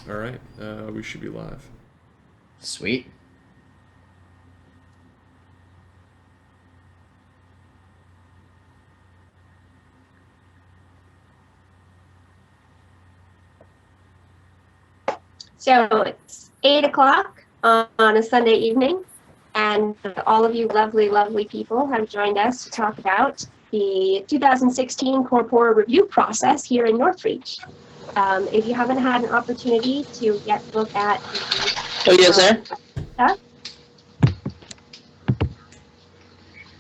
All right, we should be live. Sweet. So it's 8 o'clock on a Sunday evening, and all of you lovely, lovely people have joined us to talk about the 2016 Corpora review process here in Northreach. If you haven't had an opportunity to yet look at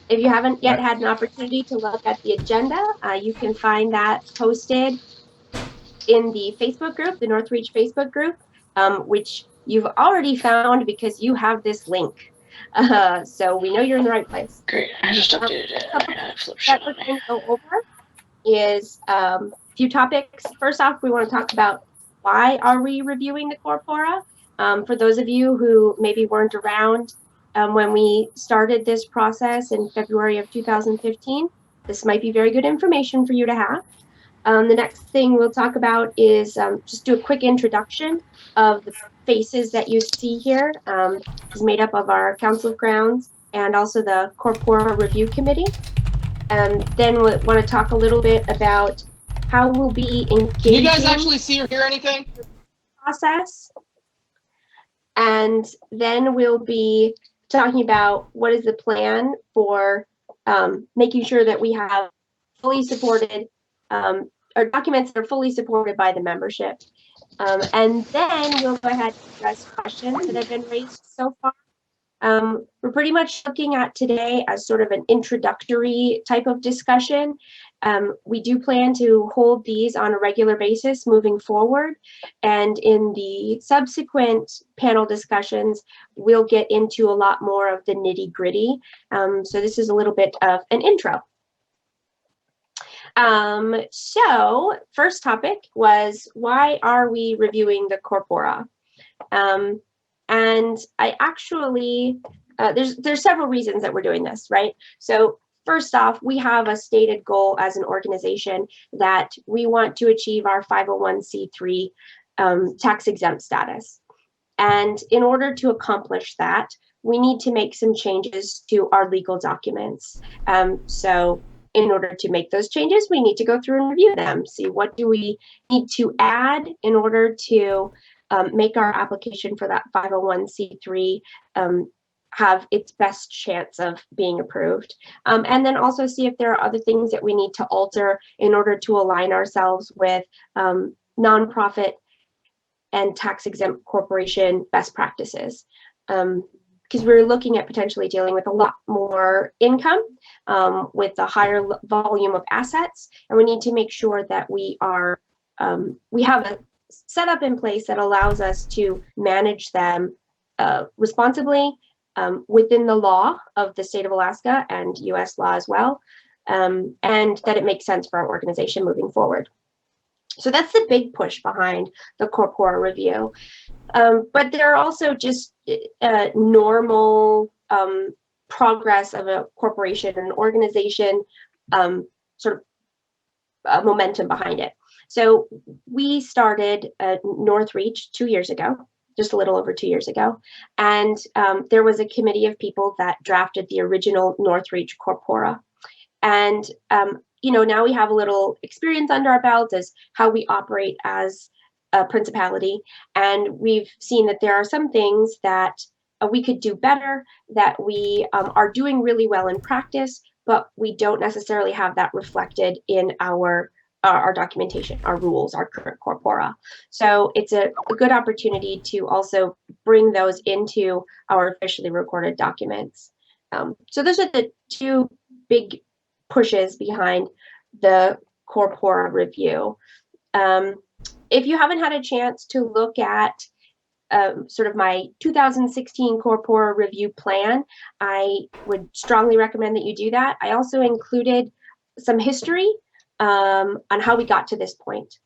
If you haven't yet had an opportunity to look at the agenda, you can find that posted in the Facebook group, the Northreach Facebook group, which you've already found because you have this link. So we know you're in the right place. Great. I just updated it. That we're going to go over is a few topics. First off, we want to talk about why are we reviewing the Corpora? For those of you who maybe weren't around when we started this process in February of 2015, this might be very good information for you to have. The next thing we'll talk about is just do a quick introduction of the faces that you see here. Is made up of our Council of Grounds and also the Corpora Review Committee. Then we want to talk a little bit about how we'll be engaging. Can you guys actually see or hear anything? Process. And then we'll be talking about what is the plan for making sure that we have fully supported or documents that are fully supported by the membership. And then we'll go ahead and address questions that have been raised so far. We're pretty much looking at today as sort of an introductory type of discussion. We do plan to hold these on a regular basis moving forward. And in the subsequent panel discussions, we'll get into a lot more of the nitty-gritty. So this is a little bit of an intro. So first topic was, why are we reviewing the Corpora? And I actually, there's several reasons that we're doing this, right? So first off, we have a stated goal as an organization that we want to achieve our 501c3 tax exempt status. And in order to accomplish that, we need to make some changes to our legal documents. So in order to make those changes, we need to go through and review them, see what do we need to add in order to make our application for that 501c3 have its best chance of being approved. And then also see if there are other things that we need to alter in order to align ourselves with nonprofit and tax-exempt corporation best practices. Because we're looking at potentially dealing with a lot more income with a higher volume of assets, and we need to make sure that we are we have a setup in place that allows us to manage them responsibly within the law of the state of Alaska and U.S. law as well, and that it makes sense for our organization moving forward. So that's the big push behind the Corpora review. But there are also just normal progress of a corporation and an organization, sort of momentum behind it. So we started Northreach 2 years ago, just a little over 2 years ago. And there was a committee of people that drafted the original Northreach Corpora. And you know, now we have a little experience under our belt as how we operate as a principality. And we've seen that there are some things that we could do better, that we are doing really well in practice, but we don't necessarily have that reflected in our documentation, our rules, our current Corpora. So it's a good opportunity to also bring those into our officially recorded documents. So those are the two big pushes behind the Corpora review. If you haven't had a chance to look at sort of my 2016 Corpora review plan, I would strongly recommend that you do that. I also included some history on how we got to this point.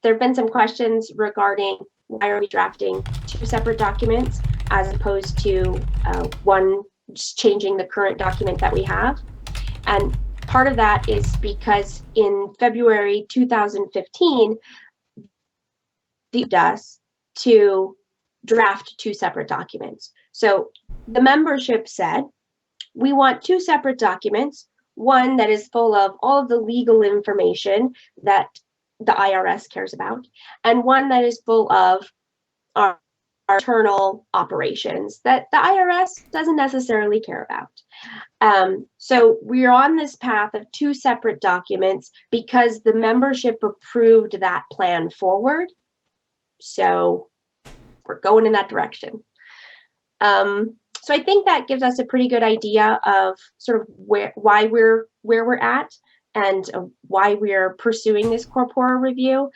There have been some questions regarding why are we drafting two separate documents as opposed to one, just changing the current document that we have. And part of that is because in February 2015, us to draft 2 separate documents. So the membership said, we want 2 separate documents, one that is full of all of the legal information that the IRS cares about, and one that is full of our internal operations that the IRS doesn't necessarily care about. So we're on this path of 2 separate documents because the membership approved that plan forward. So we're going in that direction. So I think that gives us a pretty good idea of sort of where we're at and why we're pursuing this Corpora review.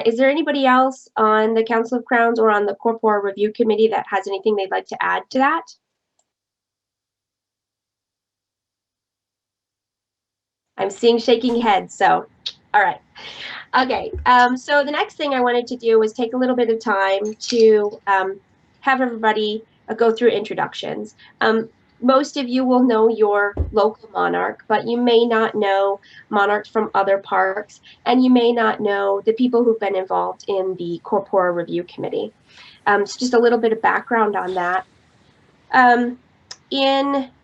Is there anybody else on the Council of Crowns or on the Corpora Review Committee that has anything they'd like to add to that? I'm seeing shaking heads, so all right. Okay, so the next thing I wanted to do was take a little bit of time to have everybody go through introductions. Most of you will know your local monarch, but you may not know monarchs from other parks, and you may not know the people who've been involved in the Corpora Review Committee. So just a little bit of background on that.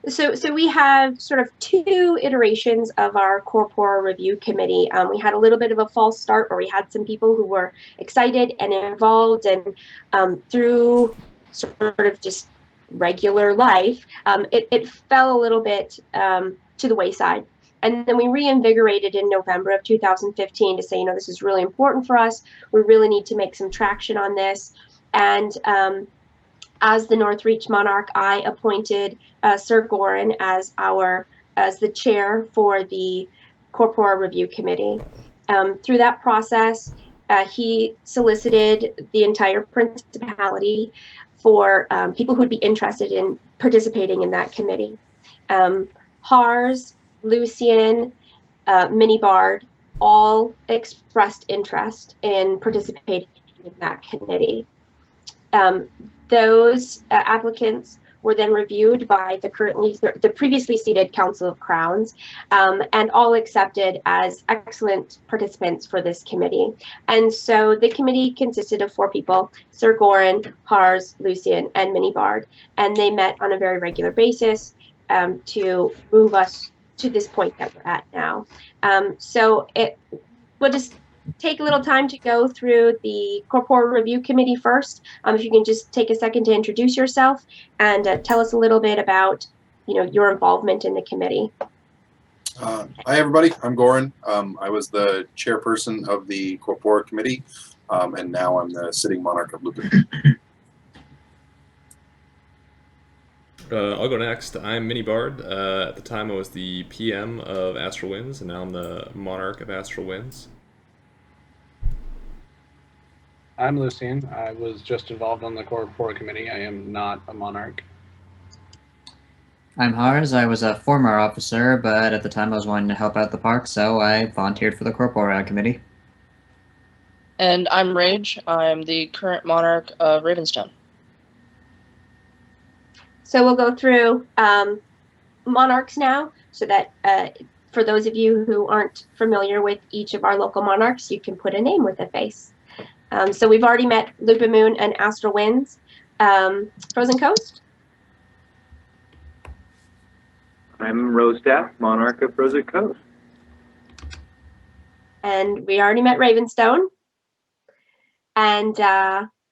So we have sort of 2 iterations of our Corpora Review Committee. We had a little bit of a false start where we had some people who were excited and involved, and through sort of just regular life, it fell a little bit to the wayside. And then we reinvigorated in November of 2015 to say, you know, this is really important for us. We really need to make some traction on this. And as the Northreach monarch, I appointed Sir Goran as the chair for the Corpora Review Committee. Through that process, he solicited the entire principality for people who'd be interested in participating in that committee. Hars, Lucian, Mini Bard all expressed interest in participating in that committee. Those applicants were then reviewed by the previously seated Council of Crowns, and all accepted as excellent participants for this committee. And so the committee consisted of 4 people: Sir Goran, Hars, Lucian, and Mini Bard, and they met on a very regular basis to move us to this point that we're at now. So we'll just take a little time to go through the Corpora Review Committee first. If you can just take a second to introduce yourself and tell us a little bit about, you know, your involvement in the committee. Hi everybody, I'm Goran. I was the chairperson of the Corpora Committee, and now I'm the sitting monarch of Lupin. I'll go next. I'm Mini Bard. At the time I was the PM of Astral Winds, and now I'm the monarch of Astral Winds. I'm Lucian. I was just involved on the Corpora Committee. I am not a monarch. I'm Hars. I was a former officer, but at the time I was wanting to help out the park, so I volunteered for the Corpora Committee. And I'm Rage. I'm the current monarch of Ravenstone. So we'll go through monarchs now, so that for those of you who aren't familiar with each of our local monarchs, you can put a name with a face. So we've already met Lupa Moon and Astral Winds. Frozen Coast? I'm Rosestaff, monarch of Frozen Coast. And we already met Ravenstone. And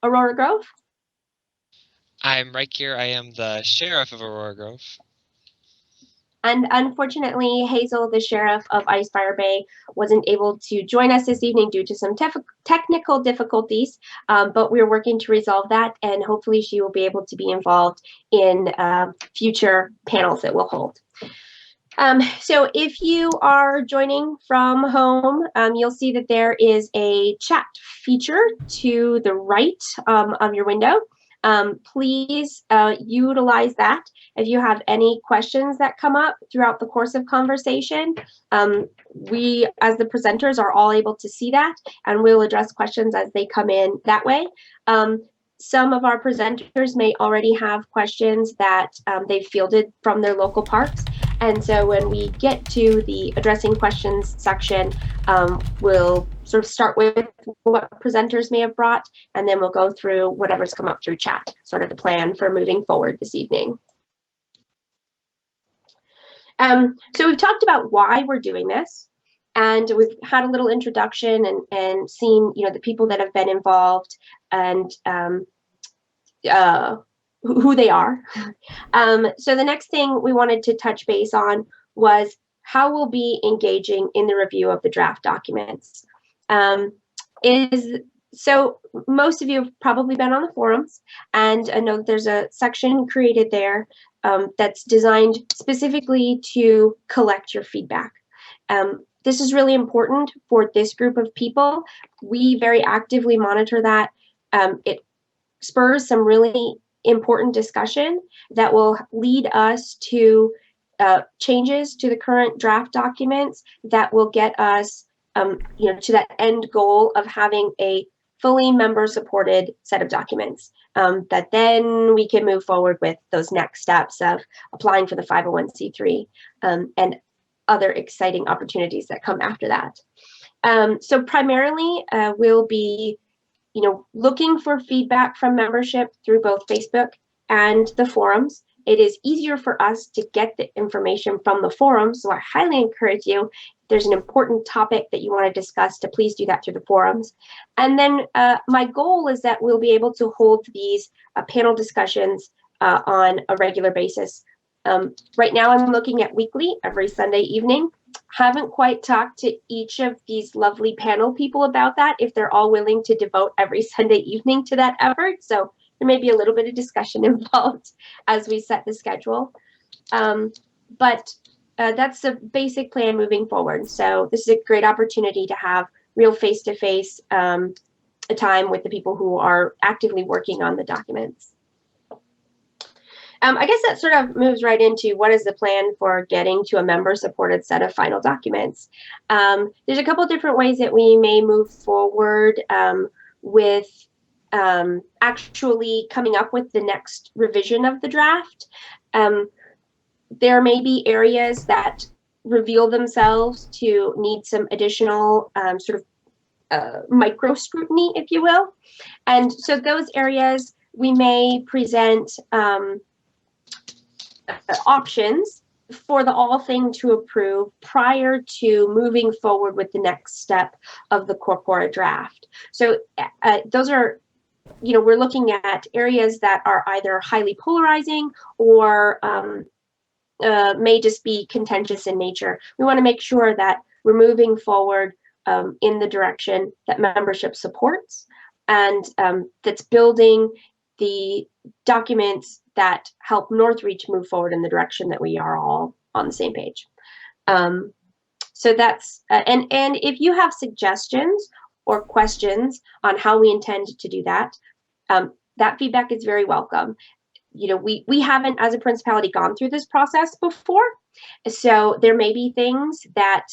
Aurora Grove? I'm Raikir. I am the sheriff of Aurora Grove. And unfortunately, Hazel, the sheriff of Icefire Bay, wasn't able to join us this evening due to some technical difficulties, but we're working to resolve that, and hopefully she will be able to be involved in future panels that we'll hold. So if you are joining from home, you'll see that there is a chat feature to the right of your window. Please utilize that. If you have any questions that come up throughout the course of conversation, we as the presenters are all able to see that, and we'll address questions as they come in that way. Some of our presenters may already have questions that they've fielded from their local parks. And so when we get to the addressing questions section, we'll sort of start with what presenters may have brought, and then we'll go through whatever's come up through chat, sort of the plan for moving forward this evening. So we've talked about why we're doing this, and we've had a little introduction and seen, the people that have been involved and who they are. So the next thing we wanted to touch base on was how we'll be engaging in the review of the draft documents. So most of you have probably been on the forums, and I know that there's a section created there that's designed specifically to collect your feedback. This is really important for this group of people. We very actively monitor that. It spurs some really important discussion that will lead us to changes to the current draft documents that will get us to that end goal of having a fully member-supported set of documents that then we can move forward with those next steps of applying for the 501c3 and other exciting opportunities that come after that. So primarily, we'll be looking for feedback from membership through both Facebook and the forums. It is easier for us to get the information from the forums, so I highly encourage you, if there's an important topic that you want to discuss, to please do that through the forums. And then my goal is that we'll be able to hold these panel discussions on a regular basis. Right now I'm looking at weekly, every Sunday evening. Haven't quite talked to each of these lovely panel people about that, if they're all willing to devote every Sunday evening to that effort. So there may be a little bit of discussion involved as we set the schedule. But that's the basic plan moving forward. So this is a great opportunity to have real face-to-face time with the people who are actively working on the documents. I guess that sort of moves right into what is the plan for getting to a member-supported set of final documents. There's a couple different ways that we may move forward with actually coming up with the next revision of the draft. There may be areas that reveal themselves to need some additional micro scrutiny, if you will. And so those areas we may present options for the all thing to approve prior to moving forward with the next step of the Corpora draft. So those are, we're looking at areas that are either highly polarizing or may just be contentious in nature. We want to make sure that we're moving forward in the direction that membership supports, and that's building the documents that help Northreach move forward in the direction that we are all on the same page. So that's, and if you have suggestions or questions on how we intend to do that, that feedback is very welcome. We haven't, as a principality, gone through this process before. So there may be things that,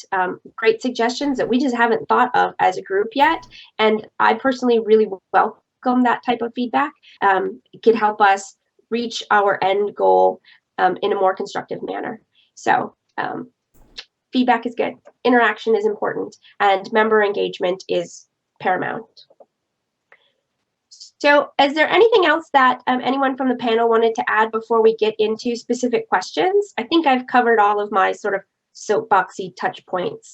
great suggestions that we just haven't thought of as a group yet. And I personally really welcome that type of feedback. It can help us reach our end goal in a more constructive manner. So feedback is good. Interaction is important, and member engagement is paramount. So is there anything else that anyone from the panel wanted to add before we get into specific questions? I think I've covered all of my sort of soapboxy touch points.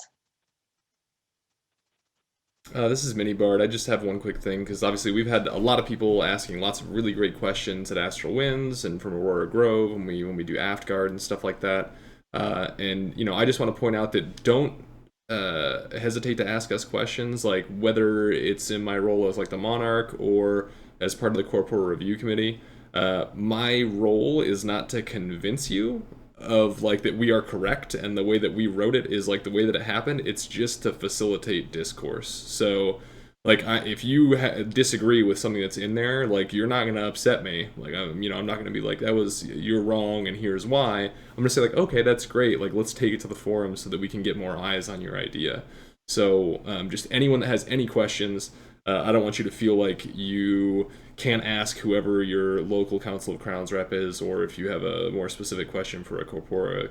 This is Mini Bard. I just have one quick thing, because obviously we've had a lot of people asking lots of really great questions at Astral Winds and from Aurora Grove when we do Aftguard and stuff like that. And I just want to point out that don't hesitate to ask us questions, like whether it's in my role as like the Monarch or as part of the Corpora Review Committee. My role is not to convince you of like that we are correct and the way that we wrote it is like the way that it happened. It's just to facilitate discourse. So like if you disagree with something that's in there, like you're not gonna upset me. Like I'm not gonna be like, you're wrong and here's why. I'm gonna say like, okay, that's great. Like let's take it to the forum so that we can get more eyes on your idea. So just anyone that has any questions, I don't want you to feel like you can't ask whoever your local Council of Crowns rep is, or if you have a more specific question for a Corpora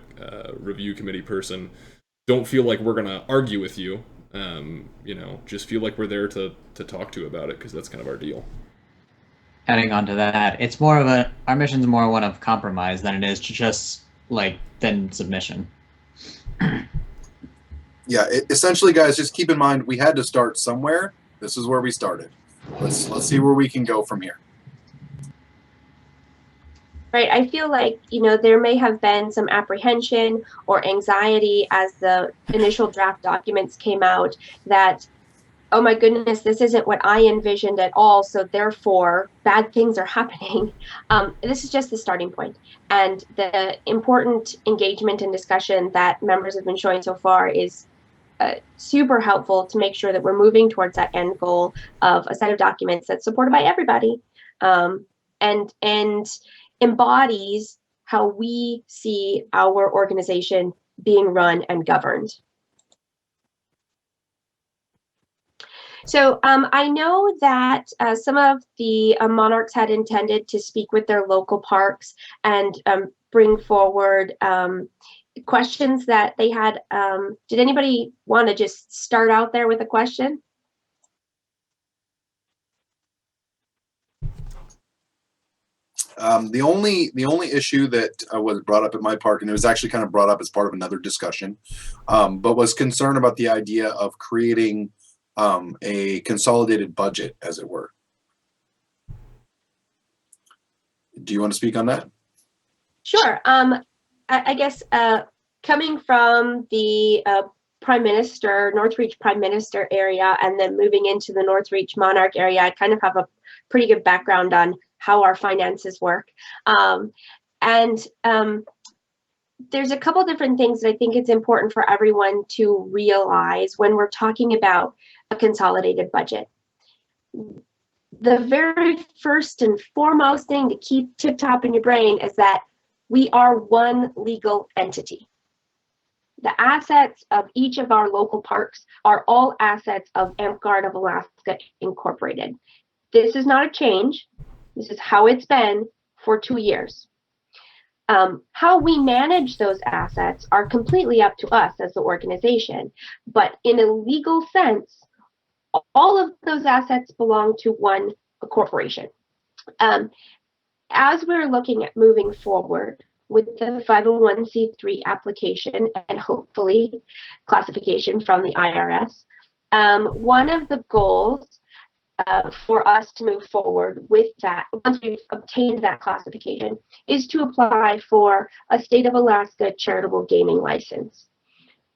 Review Committee person, don't feel like we're gonna argue with you. just feel like we're there to talk to about it, because that's kind of our deal. Adding on to that, it's more of our mission's more one of compromise than it is to just than submission. Yeah, essentially, guys, just keep in mind we had to start somewhere. This is where we started. Let's see where we can go from here. Right. I feel like, there may have been some apprehension or anxiety as the initial draft documents came out that, oh my goodness, this isn't what I envisioned at all, so therefore bad things are happening. This is just the starting point. And the important engagement and discussion that members have been showing so far is super helpful to make sure that we're moving towards that end goal of a set of documents that's supported by everybody, and embodies how we see our organization being run and governed. So I know that some of the monarchs had intended to speak with their local parks and bring forward questions that they had. Did anybody want to just start out there with a question? The only issue that was brought up at my park, and it was actually kind of brought up as part of another discussion, but was concern about the idea of creating a consolidated budget, as it were. Do you want to speak on that? Sure. I guess coming from the Prime Minister, Northreach Prime Minister area, and then moving into the Northreach Monarch area, I kind of have a pretty good background on how our finances work. There's a couple different things that I think it's important for everyone to realize when we're talking about a consolidated budget. The very first and foremost thing to keep tip-top in your brain is that we are one legal entity. The assets of each of our local parks are all assets of AmpGuard of Alaska Incorporated. This is not a change. This is how it's been for 2 years. How we manage those assets are completely up to us as the organization, but in a legal sense, all of those assets belong to one corporation. As we're looking at moving forward with the 501c3 application and hopefully classification from the IRS, one of the goals for us to move forward with that, once we've obtained that classification, is to apply for a state of Alaska charitable gaming license.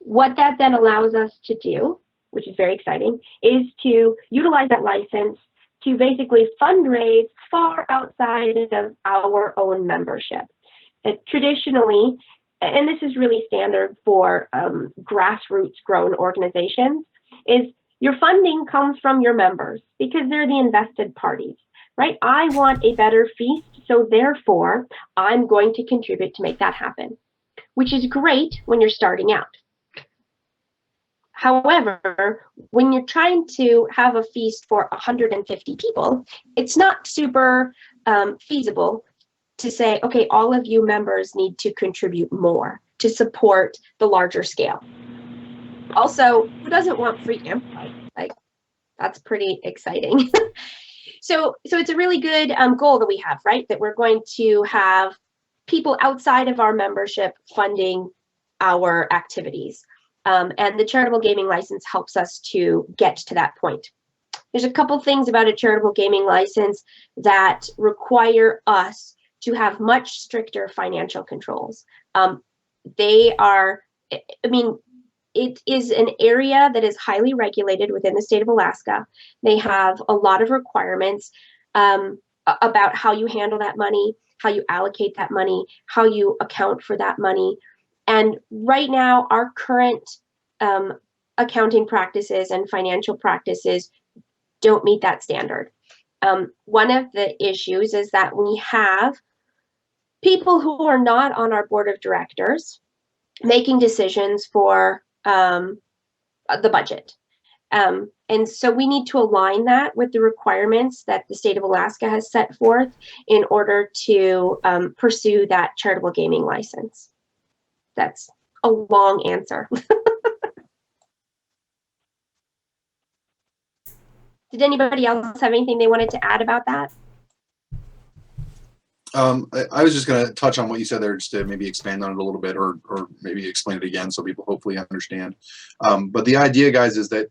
What that then allows us to do, which is very exciting, is to utilize that license to basically fundraise far outside of our own membership. Traditionally, and this is really standard for grassroots grown organizations, is your funding comes from your members because they're the invested parties, right? I want a better feast, so therefore I'm going to contribute to make that happen, which is great when you're starting out. However, when you're trying to have a feast for 150 people, it's not super feasible to say, okay, all of you members need to contribute more to support the larger scale. Also, who doesn't want free input? Like, that's pretty exciting. So it's a really good goal that we have, right? That we're going to have people outside of our membership funding our activities. And the charitable gaming license helps us to get to that point. There's a couple things about a charitable gaming license that require us to have much stricter financial controls. They are, it is an area that is highly regulated within the state of Alaska. They have a lot of requirements about how you handle that money, how you allocate that money, how you account for that money. And right now, our current accounting practices and financial practices don't meet that standard. One of the issues is that we have people who are not on our board of directors making decisions for the budget. And so we need to align that with the requirements that the state of Alaska has set forth in order to pursue that charitable gaming license. That's a long answer. Did anybody else have anything they wanted to add about that? I was just going to touch on what you said there, just to maybe expand on it a little bit, or maybe explain it again so people hopefully understand. But the idea, guys, is that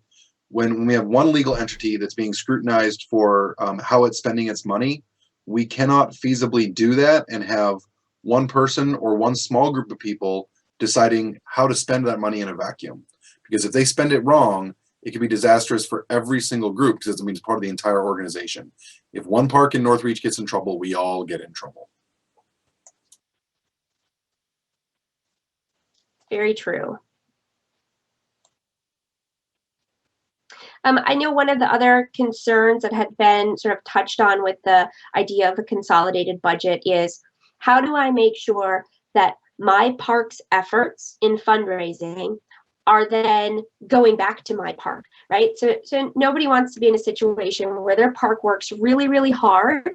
when we have one legal entity that's being scrutinized for how it's spending its money, we cannot feasibly do that and have one person or one small group of people deciding how to spend that money in a vacuum. Because if they spend it wrong, it can be disastrous for every single group, because it means part of the entire organization. If one park in Northreach gets in trouble, we all get in trouble. Very true. I know one of the other concerns that had been sort of touched on with the idea of a consolidated budget is, how do I make sure that my park's efforts in fundraising are then going back to my park, right? So nobody wants to be in a situation where their park works really, really hard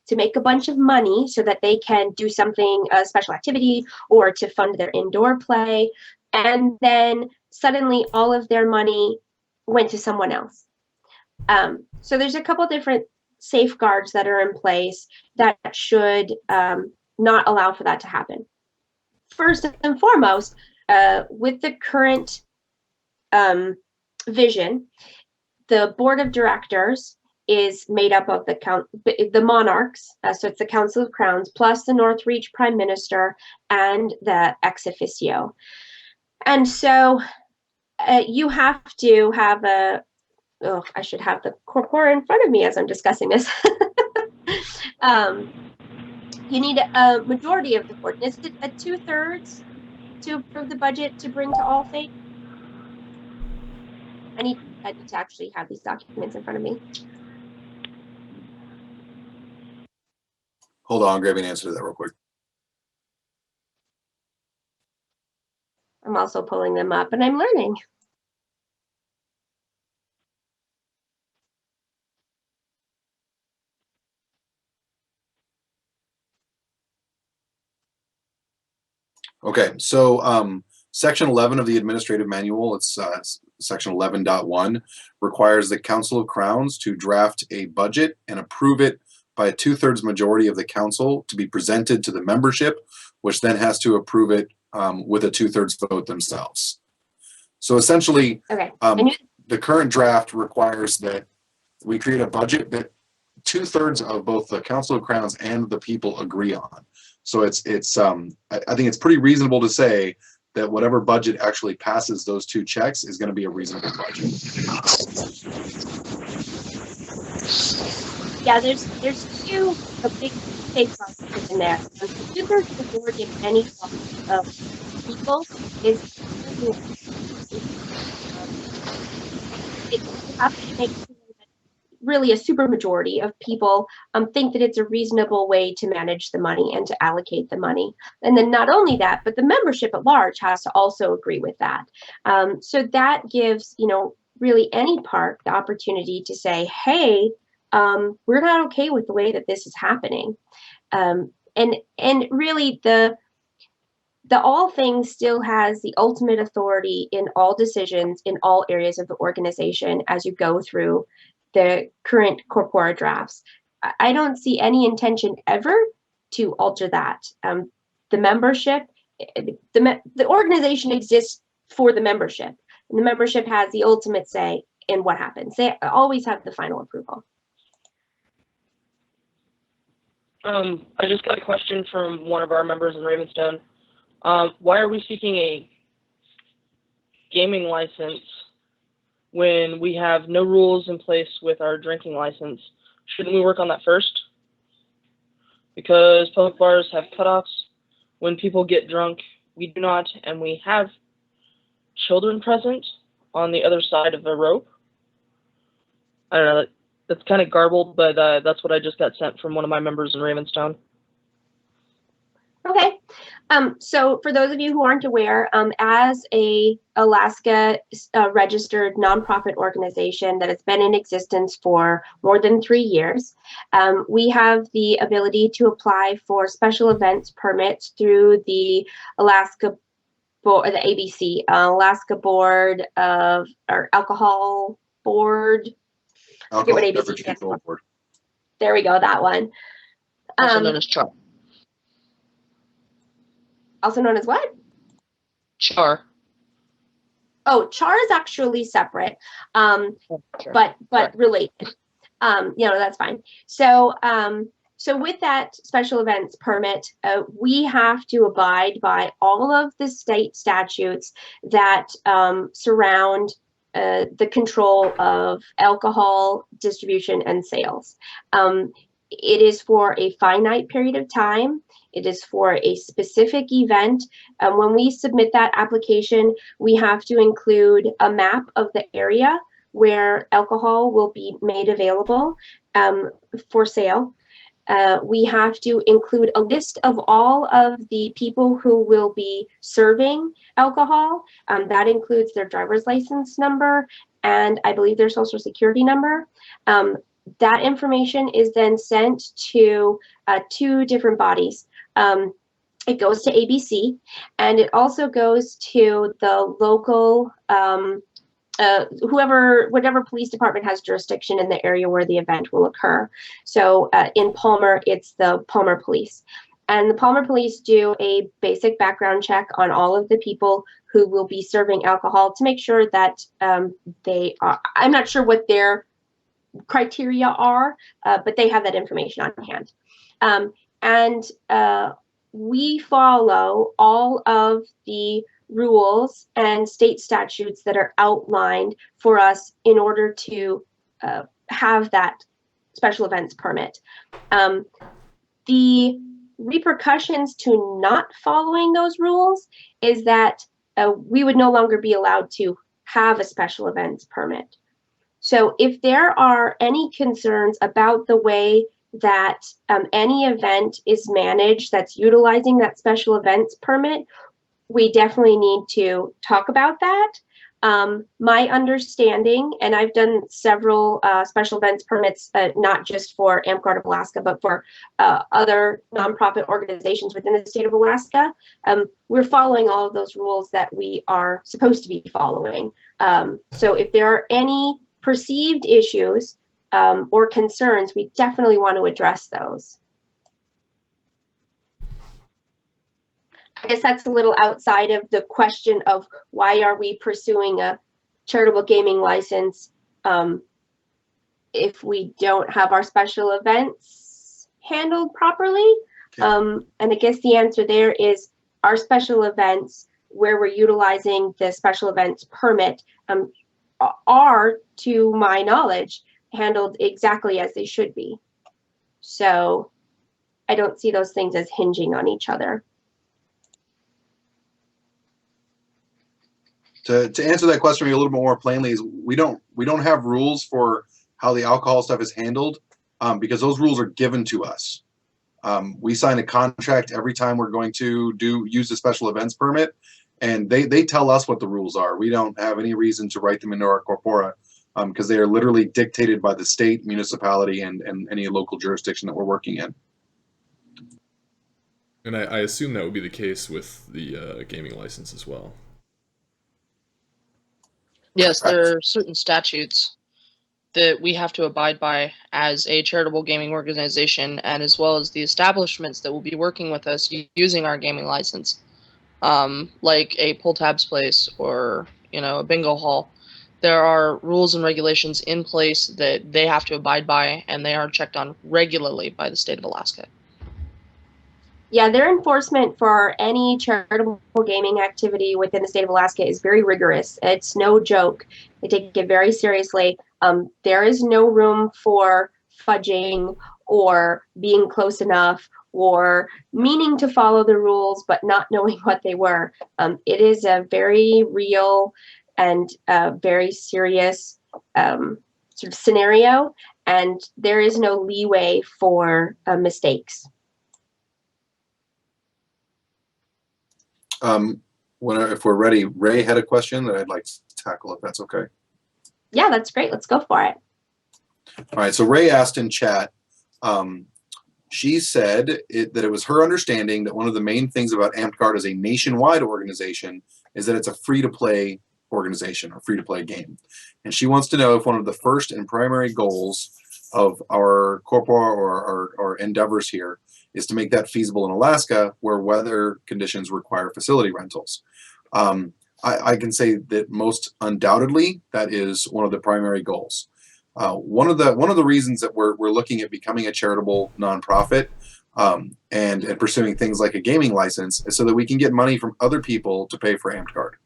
to make a bunch of money so that they can do something, a special activity, or to fund their indoor play, and then suddenly all of their money went to someone else. So there's a couple different safeguards that are in place that should not allow for that to happen. First and foremost, with the current vision, the board of directors is made up of the monarchs, so it's the Council of Crowns, plus the Northreach Prime Minister and the ex officio. And so you have to have I should have the corpora in front of me as I'm discussing this. You need a majority of the board. Is it a 2/3 to approve the budget to bring to all things? I need to actually have these documents in front of me. Hold on, I'm grabbing an answer to that real quick. I'm also pulling them up and I'm learning. Okay, so section 11 of the administrative manual, it's section 11.1, requires the Council of Crowns to draft a budget and approve it by a 2/3 majority of the council to be presented to the membership, which then has to approve it with a 2/3 vote themselves. So essentially, okay. The current draft requires that we create a budget that 2/3 of both the Council of Crowns and the people agree on. So I think it's pretty reasonable to say that whatever budget actually passes those two checks is going to be a reasonable budget. Yeah, there's two big safeguards in there. The 2/3 majority of any of people is you have to make sure that really a super majority of people think that it's a reasonable way to manage the money and to allocate the money. And then not only that, but the membership at large has to also agree with that. So that gives, really any park the opportunity to say, hey, we're not okay with the way that this is happening. And really the all things still has the ultimate authority in all decisions in all areas of the organization as you go through the current corpora drafts. I don't see any intention ever to alter that. The membership, the organization exists for the membership, and the membership has the ultimate say in what happens. They always have the final approval. I just got a question from one of our members in Ravenstone. Why are we seeking a gaming license when we have no rules in place with our drinking license? Shouldn't we work on that first? Because public bars have cutoffs. When people get drunk, we do not, and we have children present on the other side of the rope. I don't know, that's kind of garbled, but that's what I just got sent from one of my members in Ravenstone. Okay, so for those of you who aren't aware, as a Alaska registered nonprofit organization that has been in existence for more than 3 years, we have the ability to apply for special events permits through the Alaska Board, the ABC, Alaska Board of, or Alcohol Board. forget what Alcohol ABC Beverage stands Control for. Board. There we go, that one. Also known as CHAR. Also known as what? CHAR. Oh, CHAR is actually separate, Sure. but Right. related. That's fine. So, so with that special events permit, we have to abide by all of the state statutes that surround the control of alcohol distribution and sales. It is for a finite period of time. It is for a specific event. When we submit that application, we have to include a map of the area where alcohol will be made available for sale. We have to include a list of all of the people who will be serving alcohol. That includes their driver's license number and I believe their social security number. That information is then sent to 2 different bodies. It goes to ABC, and it also goes to the local, whatever police department has jurisdiction in the area where the event will occur. So in Palmer, it's the Palmer Police. And the Palmer Police do a basic background check on all of the people who will be serving alcohol to make sure that they are, I'm not sure what their criteria are, but they have that information on hand. We follow all of the rules and state statutes that are outlined for us in order to have that special events permit. The repercussions to not following those rules is that we would no longer be allowed to have a special events permit. So if there are any concerns about the way that any event is managed that's utilizing that special events permit, we definitely need to talk about that. My understanding, and I've done several special events permits, not just for AmpGuard of Alaska, but for other nonprofit organizations within the state of Alaska, we're following all of those rules that we are supposed to be following. So if there are any perceived issues or concerns, we definitely want to address those. I guess that's a little outside of the question of why are we pursuing a charitable gaming license if we don't have our special events handled properly. And I guess the answer there is our special events where we're utilizing the special events permit are, to my knowledge, handled exactly as they should be. So I don't see those things as hinging on each other. To answer that question for you a little bit more plainly, is we don't have rules for how the alcohol stuff is handled because those rules are given to us. We sign a contract every time we're going to use a special events permit, and they tell us what the rules are. We don't have any reason to write them into our corpora because they are literally dictated by the state, municipality, and any local jurisdiction that we're working in. And I assume that would be the case with the gaming license as well. Yes, there are certain statutes that we have to abide by as a charitable gaming organization, and as well as the establishments that will be working with us using our gaming license, like a pull tabs place or a bingo hall. There are rules and regulations in place that they have to abide by, and they are checked on regularly by the state of Alaska. Yeah, their enforcement for any charitable gaming activity within the state of Alaska is very rigorous. It's no joke. They take it very seriously. There is no room for fudging or being close enough or meaning to follow the rules but not knowing what they were. It is a very real and very serious sort of scenario, and there is no leeway for mistakes. If we're ready, Ray had a question that I'd like to tackle, if that's okay. Yeah, that's great. Let's go for it. All right. So Ray asked in chat, she said that it was her understanding that one of the main things about AmpGuard as a nationwide organization is that it's a free-to-play organization or free-to-play game. And she wants to know if one of the first and primary goals of our Corpora or our endeavors here is to make that feasible in Alaska, where weather conditions require facility rentals. I can say that most undoubtedly that is one of the primary goals. One of the reasons that we're looking at becoming a charitable nonprofit and pursuing things like a gaming license is so that we can get money from other people to pay for Amped Guard.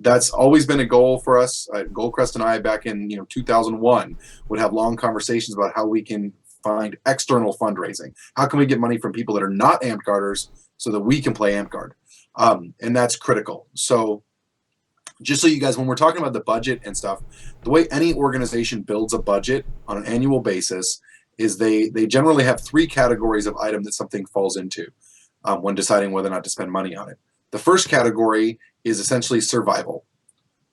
That's always been a goal for us. Goldcrest and I, back in 2001, would have long conversations about how we can find external fundraising. How can we get money from people that are not Amped Guarders so that we can play Amped Guard? And that's critical. So just so you guys, when we're talking about the budget and stuff, the way any organization builds a budget on an annual basis is they generally have 3 categories of item that something falls into when deciding whether or not to spend money on it. The first category is essentially survival.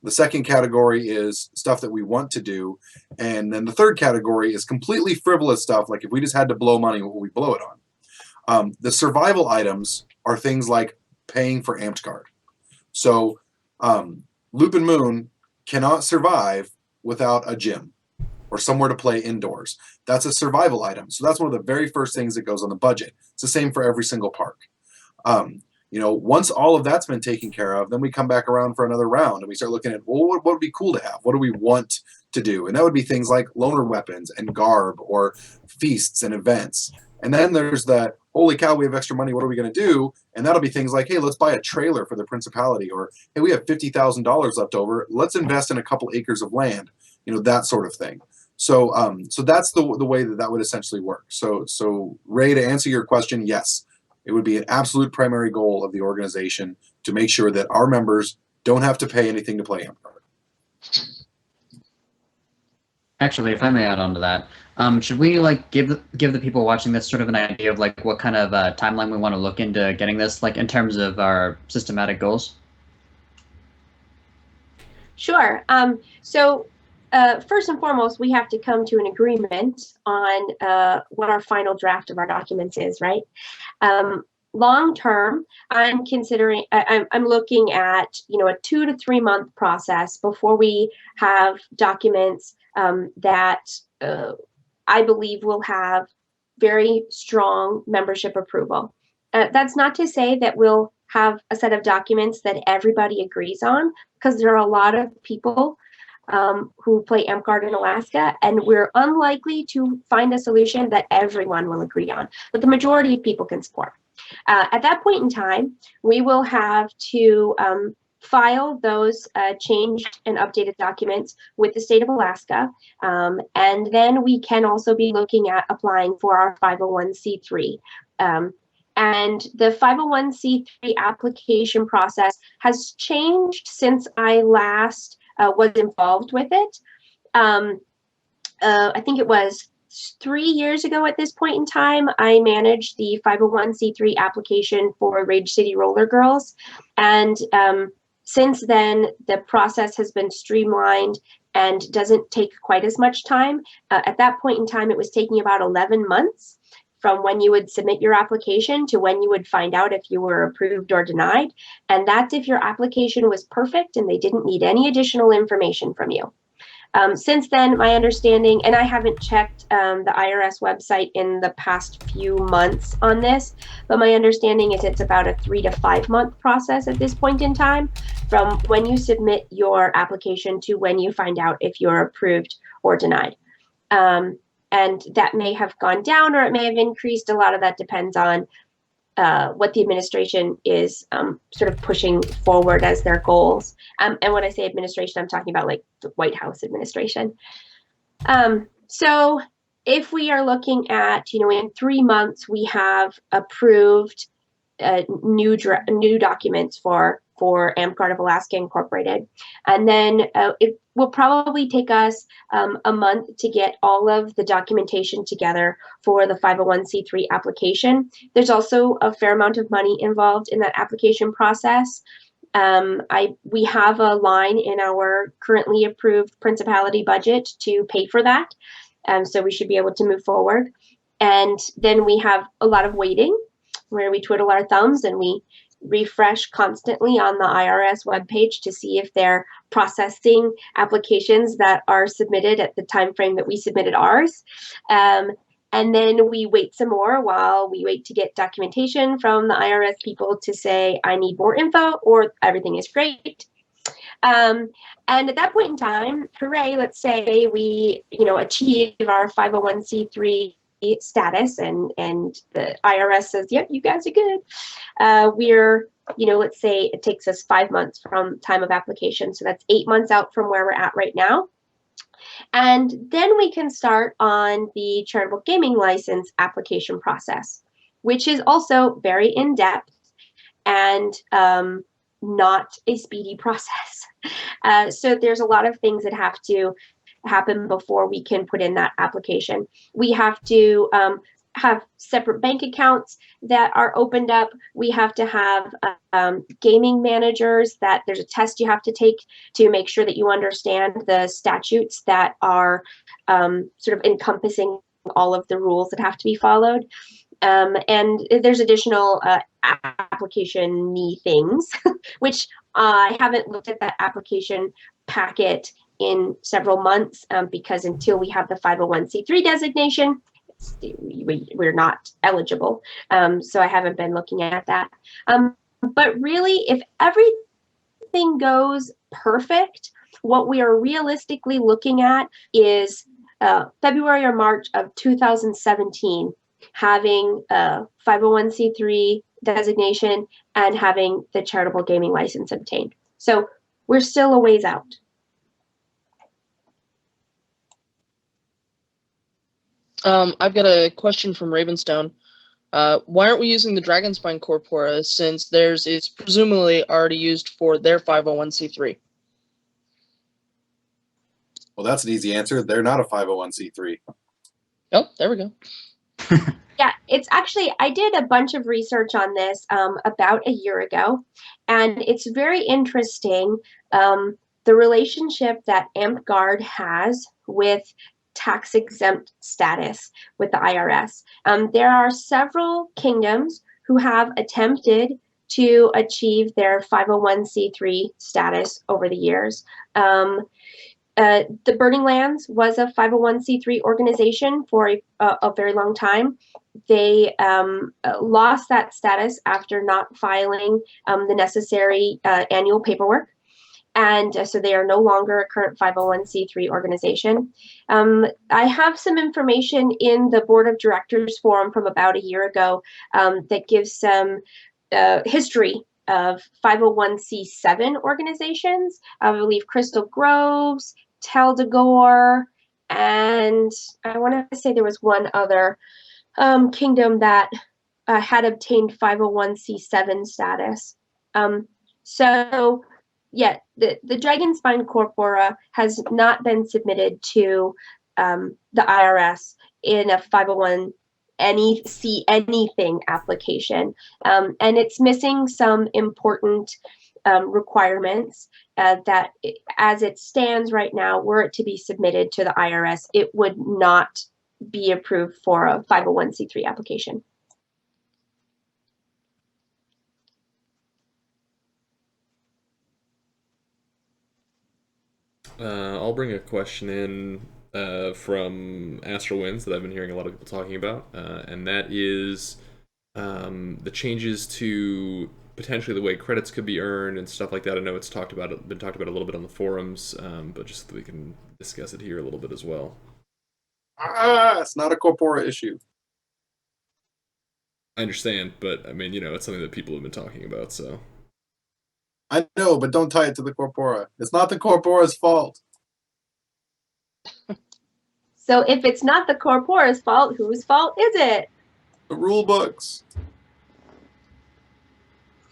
The second category is stuff that we want to do. And then the third category is completely frivolous stuff, like if we just had to blow money, what would we blow it on? The survival items are things like paying for Amped Guard. So Loop and Moon cannot survive without a gym or somewhere to play indoors. That's a survival item. So that's one of the very first things that goes on the budget. It's the same for every single park. Once all of that's been taken care of, then we come back around for another round and we start looking at, well, what would be cool to have? What do we want to do? And that would be things like loaner weapons and garb or feasts and events. And then there's that, holy cow, we have extra money, what are we going to do? And that'll be things like, hey, let's buy a trailer for the Principality, or hey, we have $50,000 left over, let's invest in a couple acres of land, that sort of thing. So that's the way that would essentially work. So Ray, to answer your question, yes, it would be an absolute primary goal of the organization to make sure that our members don't have to pay anything to play Amped Guard. Actually, if I may add on to that, should we give the people watching this sort of an idea of what kind of timeline we want to look into getting this, in terms of our systematic goals? Sure. So first and foremost, we have to come to an agreement on what our final draft of our documents is, right? Long term, I'm looking at a 2 to 3 month process before we have documents that I believe will have very strong membership approval. That's not to say that we'll have a set of documents that everybody agrees on, because there are a lot of people who play Amped Guard in Alaska, and we're unlikely to find a solution that everyone will agree on, but the majority of people can support. At that point in time, we will have to file those changed and updated documents with the state of Alaska, and then we can also be looking at applying for our 501c3. And the 501c3 application process has changed since I last was involved with it. I think it was 3 years ago at this point in time, I managed the 501c3 application for Rage City Roller Girls. And since then, the process has been streamlined and doesn't take quite as much time. At that point in time, it was taking about 11 months from when you would submit your application to when you would find out if you were approved or denied. And that's if your application was perfect and they didn't need any additional information from you. Since then, my understanding, and I haven't checked the IRS website in the past few months on this, but my understanding is it's about a 3 to 5 month process at this point in time from when you submit your application to when you find out if you're approved or denied. And that may have gone down or it may have increased. A lot of that depends on what the administration is sort of pushing forward as their goals. And when I say administration, I'm talking about the White House administration. So if we are looking at, in 3 months, we have approved new documents for Amped Guard of Alaska Incorporated. And then it will probably take us a month to get all of the documentation together for the 501c3 application. There's also a fair amount of money involved in that application process. We have a line in our currently approved Principality budget to pay for that. So we should be able to move forward. And then we have a lot of waiting where we twiddle our thumbs and we refresh constantly on the IRS webpage to see if they're processing applications that are submitted at the time frame that we submitted ours. And then we wait some more while we wait to get documentation from the IRS people to say, I need more info, or everything is great. And at that point in time, hooray, let's say we, achieve our 501c3 status and the IRS says, yep, you guys are good. We're, let's say it takes us 5 months from time of application. So that's 8 months out from where we're at right now. And then we can start on the charitable gaming license application process, which is also very in-depth and not a speedy process. So there's a lot of things that have to happen before we can put in that application. We have to have separate bank accounts that are opened up. We have to have gaming managers that there's a test you have to take to make sure that you understand the statutes that are sort of encompassing all of the rules that have to be followed. And there's additional application-y things, which I haven't looked at that application packet in several months because until we have the 501c3 designation, we're not eligible. So I haven't been looking at that. But really, if everything goes perfect, what we are realistically looking at is February or March of 2017, having a 501c3 designation and having the charitable gaming license obtained. So we're still a ways out. I've got a question from Ravenstone. Why aren't we using the Dragonspine Corpora since theirs is presumably already used for their 501c3? Well, that's an easy answer. They're not a 501c3. Oh, there we go. Yeah, it's actually, I did a bunch of research on this about a year ago, and it's very interesting the relationship that AmpGuard has with tax exempt status with the IRS. There are several kingdoms who have attempted to achieve their 501c3 status over the years. The Burning Lands was a 501c3 organization for a very long time. They lost that status after not filing the necessary annual paperwork. And so they are no longer a current 501c3 organization. I have some information in the Board of Directors forum from about a year ago that gives some history of 501c7 organizations. I believe Crystal Groves, Teldegore, and I want to say there was one other kingdom that had obtained 501c7 status. So yeah, the Dragonspine Corpora has not been submitted to the IRS in a 501 anything application, and it's missing some important requirements that as it stands right now, were it to be submitted to the IRS, it would not be approved for a 501c3 application. I'll bring a question in from Astral Winds that I've been hearing a lot of people talking about, and that is the changes to potentially the way credits could be earned and stuff like that. I know it's been talked about a little bit on the forums, but just so we can discuss it here a little bit as well. It's not a Corpora issue. I understand, but I mean, it's something that people have been talking about, so. I know, but don't tie it to the Corpora. It's not the Corpora's fault. So if it's not the Corpora's fault, whose fault is it? The rule books.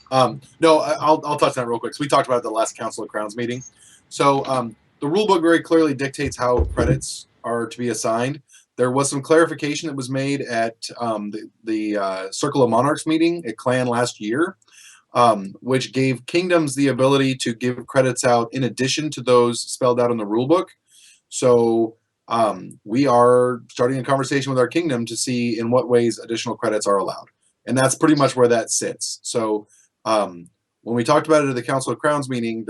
No, I'll touch on that real quick. So we talked about it at the last Council of Crowns meeting. So the rule book very clearly dictates how credits are to be assigned. There was some clarification that was made at the Circle of Monarchs meeting at Clan last year, which gave kingdoms the ability to give credits out in addition to those spelled out in the rule book. So we are starting a conversation with our kingdom to see in what ways additional credits are allowed. And that's pretty much where that sits. So When we talked about it at the Council of Crowns meeting,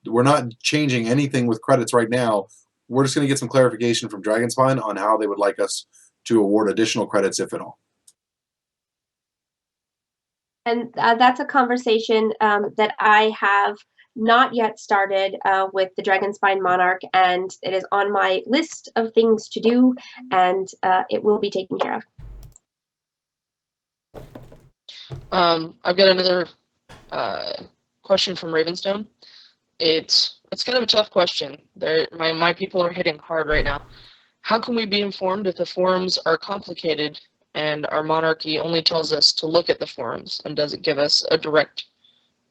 we're not changing anything with credits right now. We're just going to get some clarification from Dragonspine on how they would like us to award additional credits, if at all. And that's a conversation that I have not yet started with the Dragonspine Monarch, and it is on my list of things to do, and it will be taken care of. I've got another question from Ravenstone. It's kind of a tough question. My people are hitting hard right now. How can we be informed if the forums are complicated and our monarchy only tells us to look at the forums and doesn't give us a direct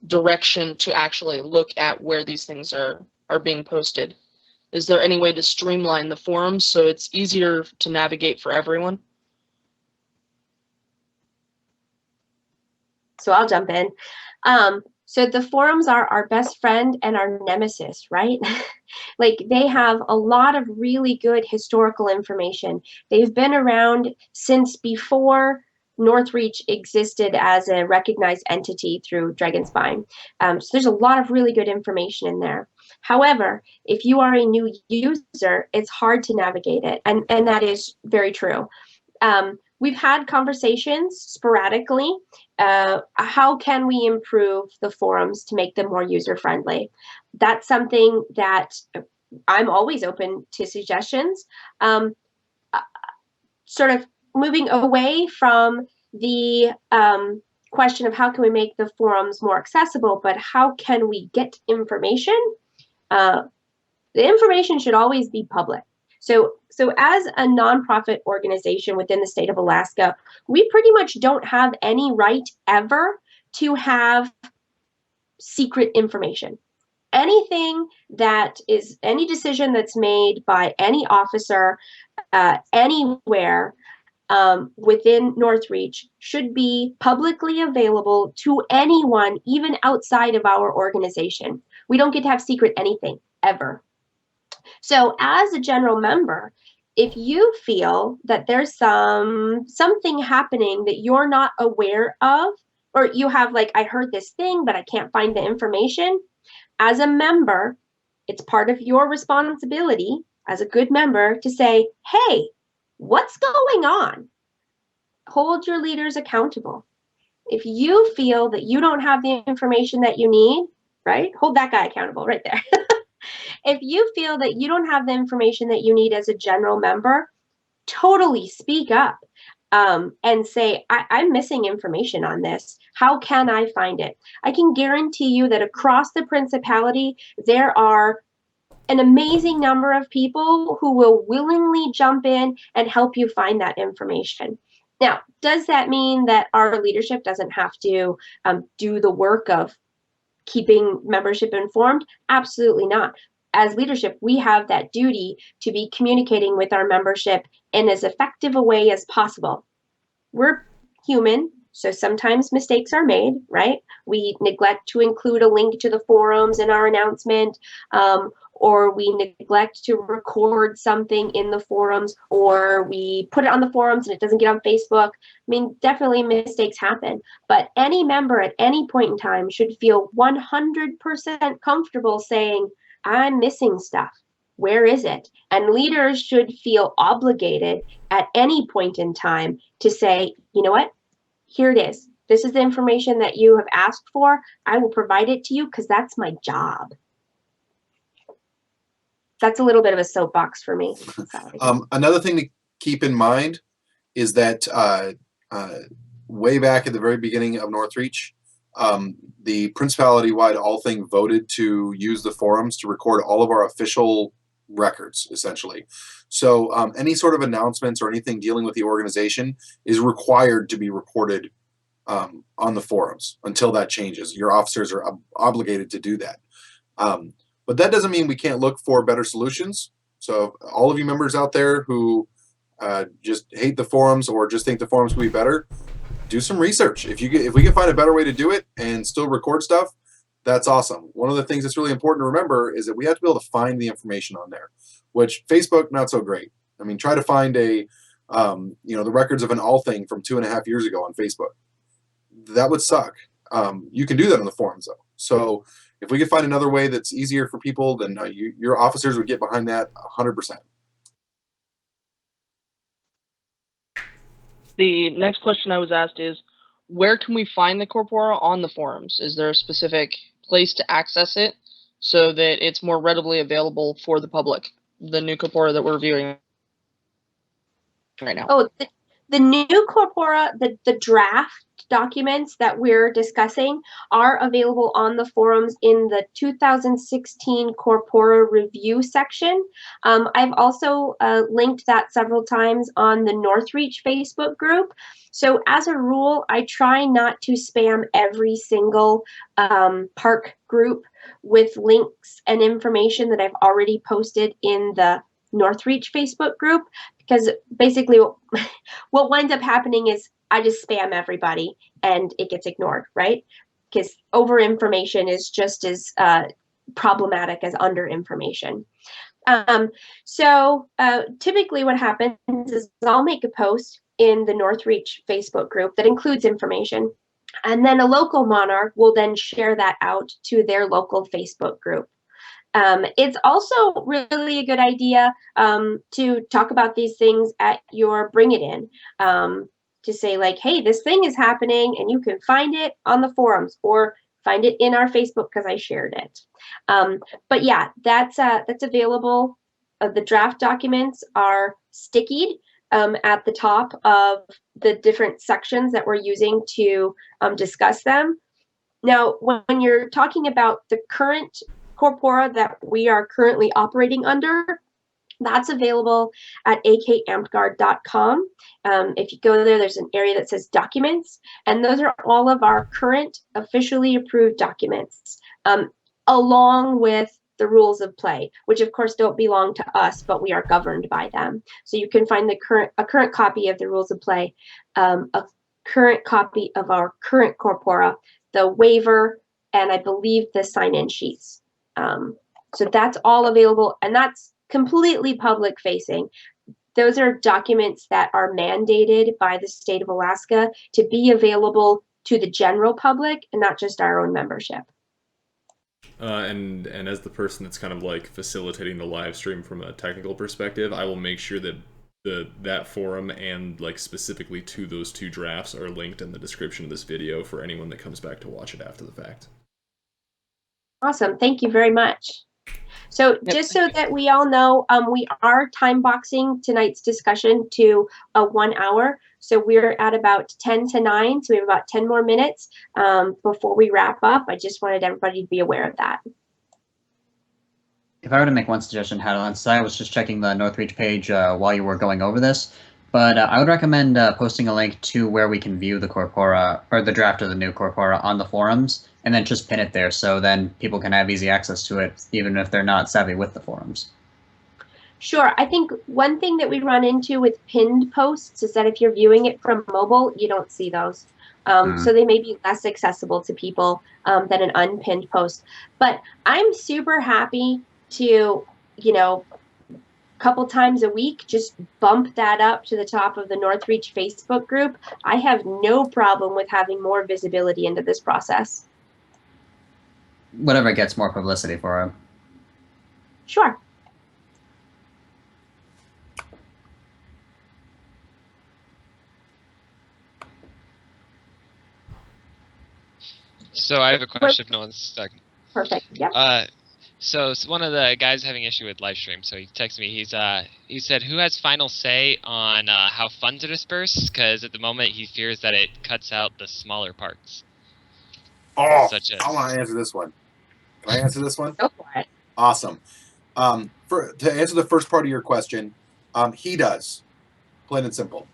direction to actually look at where these things are being posted? Is there any way to streamline the forums so it's easier to navigate for everyone? So I'll jump in. So the forums are our best friend and our nemesis, right? Like, they have a lot of really good historical information. They've been around since before Northreach existed as a recognized entity through Dragonspine. So there's a lot of really good information in there. However, if you are a new user, it's hard to navigate it. And that is very true. We've had conversations sporadically. How can we improve the forums to make them more user-friendly? That's something that I'm always open to suggestions. Sort of moving away from the question of how can we make the forums more accessible, but how can we get information? The information should always be public. So as a nonprofit organization within the state of Alaska, we pretty much don't have any right ever to have secret information. Anything that is, any decision that's made by any officer anywhere within Northreach should be publicly available to anyone, even outside of our organization. We don't get to have secret anything ever. So as a general member, if you feel that there's something happening that you're not aware of, or you have like, I heard this thing, but I can't find the information, as a member, it's part of your responsibility as a good member to say, hey, what's going on? Hold your leaders accountable. If you feel that you don't have the information that you need, right? Hold that guy accountable right there. If you feel that you don't have the information that you need as a general member, totally speak up and say, I'm missing information on this. How can I find it? I can guarantee you that across the Principality, there are an amazing number of people who will willingly jump in and help you find that information. Now, does that mean that our leadership doesn't have to do the work of keeping membership informed? Absolutely not. As leadership, we have that duty to be communicating with our membership in as effective a way as possible. We're human, so sometimes mistakes are made, right? We neglect to include a link to the forums in our announcement, or we neglect to record something in the forums, or we put it on the forums and it doesn't get on Facebook. I mean, definitely mistakes happen, but any member at any point in time should feel 100% comfortable saying, I'm missing stuff. Where is it? And leaders should feel obligated at any point in time to say, you know what? Here it is. This is the information that you have asked for. I will provide it to you because that's my job. That's a little bit of a soapbox for me. Another thing to keep in mind is that way back at the very beginning of Northreach, the Principality-wide All Thing voted to use the forums to record all of our official records, essentially. So any sort of announcements or anything dealing with the organization is required to be recorded on the forums until that changes. Your officers are obligated to do that. But that doesn't mean we can't look for better solutions. So all of you members out there who just hate the forums or just think the forums will be better, do some research. If we can find a better way to do it and still record stuff, that's awesome. One of the things that's really important to remember is that we have to be able to find the information on there, which Facebook, not so great. I mean, try to find the records of an All Thing from 2.5 years ago on Facebook. That would suck. you can do that on the forums though. So if we could find another way that's easier for people, then your officers would get behind that 100%. The next question I was asked is, where can we find the Corpora on the forums? Is there a specific place to access it so that it's more readily available for the public, the new Corpora that we're reviewing right now? Oh, the new Corpora, the draft documents that we're discussing are available on the forums in the 2016 Corpora review section. I've also linked that several times on the Northreach Facebook group. So as a rule, I try not to spam every single park group with links and information that I've already posted in the Northreach Facebook group, because basically what winds up happening is I just spam everybody and it gets ignored, right? Because over information is just as problematic as under information. So typically what happens is I'll make a post in the Northreach Facebook group that includes information, and then a local monarch will then share that out to their local Facebook group. It's also really a good idea to talk about these things at your Bring It In, to say like, hey, this thing is happening and you can find it on the forums or find it in our Facebook because I shared it. But yeah, that's available. The draft documents are stickied at the top of the different sections that we're using to discuss them. Now, when you're talking about the current Corpora that we are currently operating under, that's available at akampguard.com. If you go there, there's an area that says documents, and those are all of our current officially approved documents, along with the rules of play, which of course don't belong to us, but we are governed by them. So you can find a current copy of the rules of play, a current copy of our current Corpora, the waiver, and I believe the sign-in sheets. So that's all available, and that's completely public facing. Those are documents that are mandated by the state of Alaska to be available to the general public and not just our own membership. And as the person that's kind of like facilitating the live stream from a technical perspective, I will make sure that that forum and like specifically to those two drafts are linked in the description of this video for anyone that comes back to watch it after the fact. Awesome. Thank you very much. So just so that we all know, we are time boxing tonight's discussion to 1 hour. So we're at about 10 to 9. So we have about 10 more minutes before we wrap up. I just wanted everybody to be aware of that. If I were to make one suggestion, Hadalance, I was just checking the Northreach page while you were going over this, but I would recommend posting a link to where we can view the Corpora, or the draft of the new Corpora on the forums, and then just pin it there so then people can have easy access to it, even if they're not savvy with the forums. Sure. I think one thing that we run into with pinned posts is that if you're viewing it from mobile, you don't see those. So they may be less accessible to people than an unpinned post. But I'm super happy to, a couple times a week, just bump that up to the top of the Northreach Facebook group. I have no problem with having more visibility into this process. Whatever gets more publicity for him. Sure. So I have a question if no one's stuck. Perfect. Yep. So one of the guys having issue with LiveStream, so he texted me. He said, "Who has final say on how funds are dispersed? Because at the moment he fears that it cuts out the smaller parts." Oh, such as... I want to answer this one. Can I answer this one? Go for it. Awesome. To answer the first part of your question, he does, plain and simple.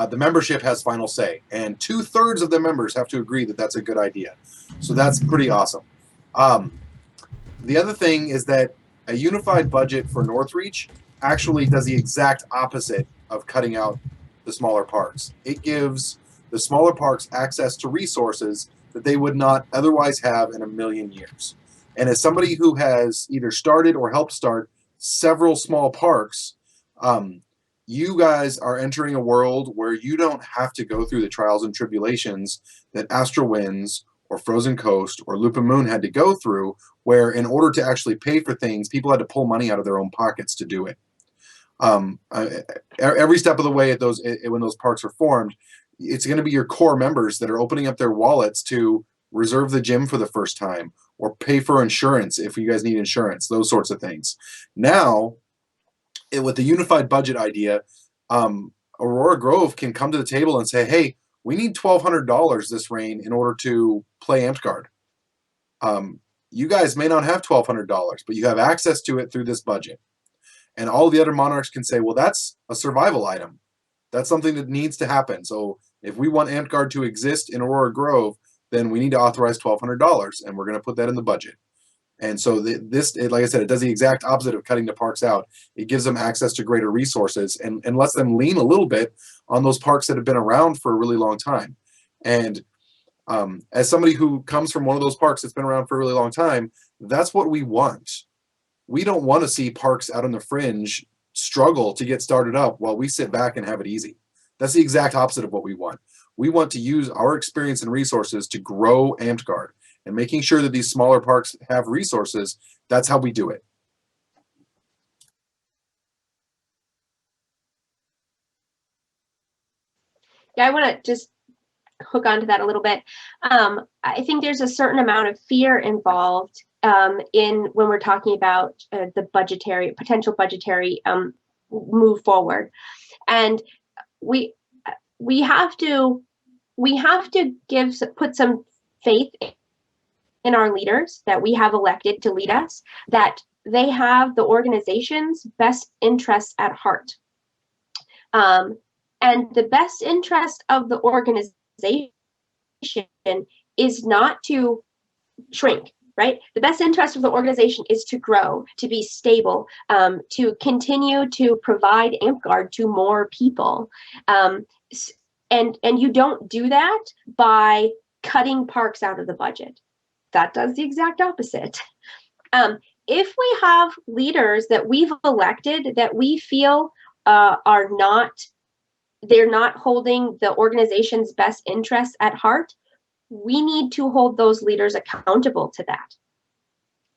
The membership has final say, and 2/3 of the members have to agree that that's a good idea. So that's pretty awesome. The other thing is that a unified budget for Northreach actually does the exact opposite of cutting out the smaller parks. It gives the smaller parks access to resources that they would not otherwise have in a million years. And as somebody who has either started or helped start several small parks, you guys are entering a world where you don't have to go through the trials and tribulations that Astral Winds or Frozen Coast or Loop and Moon had to go through, where in order to actually pay for things, people had to pull money out of their own pockets to do it. Every step of the way at those, when those parks are formed, it's going to be your core members that are opening up their wallets to reserve the gym for the first time or pay for insurance if you guys need insurance, those sorts of things. Now, with the unified budget idea, Aurora Grove can come to the table and say, hey, we need $1,200 this rain in order to play Amped Guard. You guys may not have $1,200, but you have access to it through this budget. And all the other monarchs can say, well, that's a survival item. That's something that needs to happen. So if we want Amped Guard to exist in Aurora Grove, then we need to authorize $1,200, and we're going to put that in the budget. And so like I said, it does the exact opposite of cutting the parks out. It gives them access to greater resources and lets them lean a little bit on those parks that have been around for a really long time. And as somebody who comes from one of those parks that's been around for a really long time, that's what we want. We don't want to see parks out on the fringe struggle to get started up while we sit back and have it easy. That's the exact opposite of what we want. We want to use our experience and resources to grow Amped Guard. And making sure that these smaller parks have resources, that's how we do it. Yeah, I want to just hook onto that a little bit. I think there's a certain amount of fear involved in when we're talking about the potential budgetary move forward, and we have to put some faith in our leaders that we have elected to lead us, that they have the organization's best interests at heart. And the best interest of the organization is not to shrink, right? The best interest of the organization is to grow, to be stable, to continue to provide Amped Guard to more people. And you don't do that by cutting parks out of the budget. That does the exact opposite. If we have leaders that we've elected that we feel they're not holding the organization's best interests at heart, we need to hold those leaders accountable to that.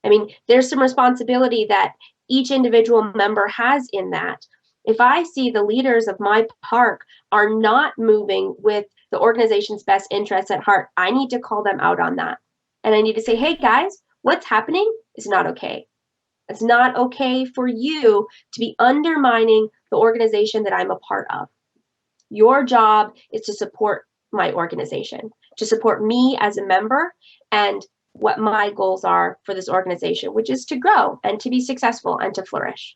I mean, there's some responsibility that each individual member has in that. If I see the leaders of my park are not moving with the organization's best interests at heart, I need to call them out on that. And I need to say, hey guys, what's happening is not okay. It's not okay for you to be undermining the organization that I'm a part of. Your job is to support my organization, to support me as a member and what my goals are for this organization, which is to grow and to be successful and to flourish.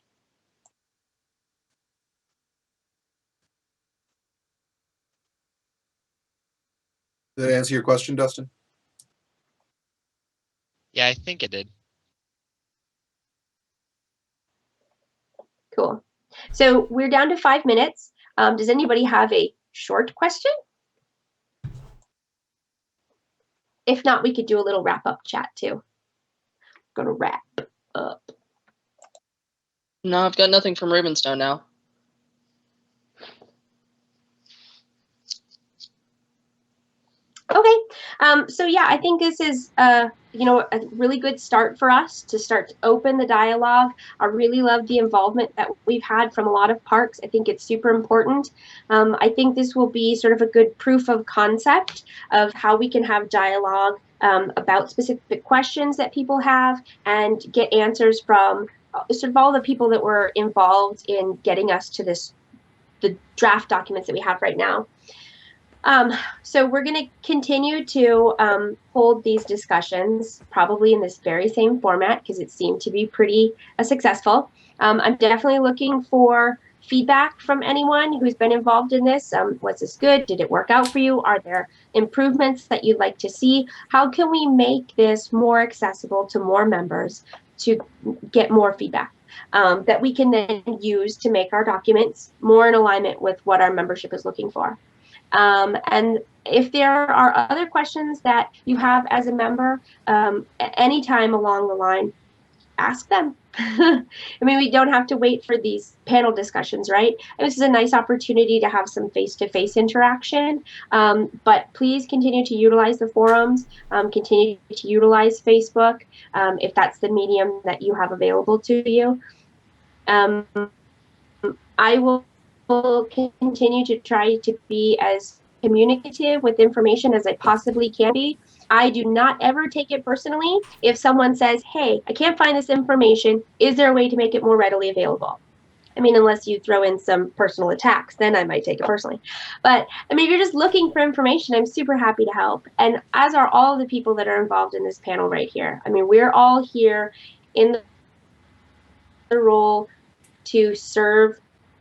Did that answer your question, Dustin? Yeah, I think it did. Cool. So we're down to 5 minutes. Does anybody have a short question? If not, we could do a little wrap-up chat too. Going to wrap up. No, I've got nothing from Ravenstone now. Okay, so yeah, I think this is a really good start for us to start to open the dialogue. I really love the involvement that we've had from a lot of parks. I think it's super important. I think this will be sort of a good proof of concept of how we can have dialogue about specific questions that people have and get answers from sort of all the people that were involved in getting us to the draft documents that we have right now. So we're going to continue to hold these discussions probably in this very same format because it seemed to be pretty successful. I'm definitely looking for feedback from anyone who's been involved in this. Was this good? Did it work out for you? Are there improvements that you'd like to see? How can we make this more accessible to more members to get more feedback that we can then use to make our documents more in alignment with what our membership is looking for? And if there are other questions that you have as a member, anytime along the line, ask them. I mean, we don't have to wait for these panel discussions, right? And this is a nice opportunity to have some face-to-face interaction. But please continue to utilize the forums, continue to utilize Facebook if that's the medium that you have available to you. I will continue to try to be as communicative with information as I possibly can be. I do not ever take it personally if someone says, hey, I can't find this information. Is there a way to make it more readily available? I mean, unless you throw in some personal attacks, then I might take it personally. But I mean, if you're just looking for information, I'm super happy to help. And as are all the people that are involved in this panel right here. I mean, we're all here in the role to serve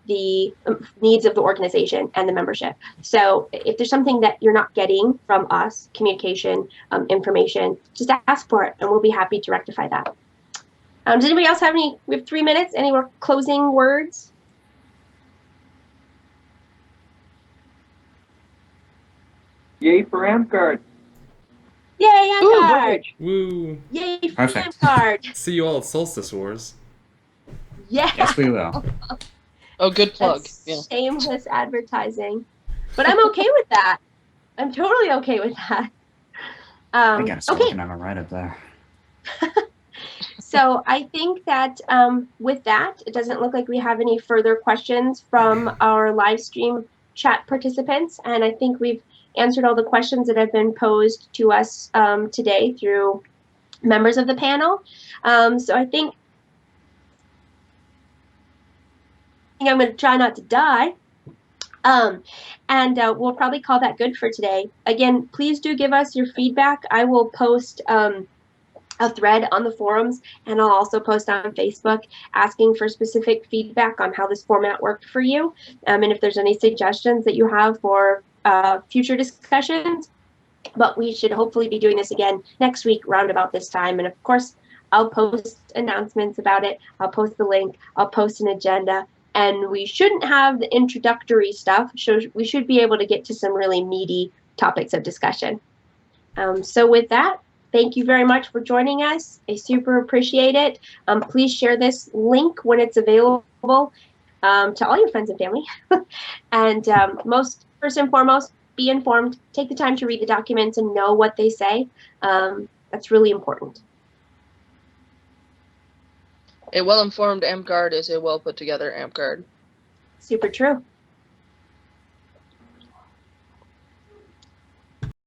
the needs of the organization and the membership. So if there's something that you're not getting from us, communication, information, just ask for it and we'll be happy to rectify that. Does anybody else have any, we have 3 minutes, any more closing words? Yay for AmCard. Yay, AmCard! Woo! Yay for Perfect. AmCard! See you all at Solstice Wars. Yeah! Yes, we will. Oh, good plug. That's Yeah. shameless advertising. But I'm okay with that. I'm totally okay with that. I gotta start Okay. looking at my right up there. So I think that with that, it doesn't look like we have any further questions from our live stream chat participants. And I think we've answered all the questions that have been posed to us today through members of the panel. So I think I'm going to try not to die. And we'll probably call that good for today. Again, please do give us your feedback. I will post a thread on the forums, and I'll also post on Facebook asking for specific feedback on how this format worked for you, and if there's any suggestions that you have for future discussions. But we should hopefully be doing this again next week round about this time, and of course I'll post announcements about it. I'll post the link, I'll post an agenda, and we shouldn't have the introductory stuff. We should be able to get to some really meaty topics of discussion. So with that, thank you very much for joining us. I super appreciate it. Please share this link when it's available to all your friends and family. And first and foremost, be informed. Take the time to read the documents and know what they say. That's really important. A well-informed AmCard is a well-put-together AmCard. Super true.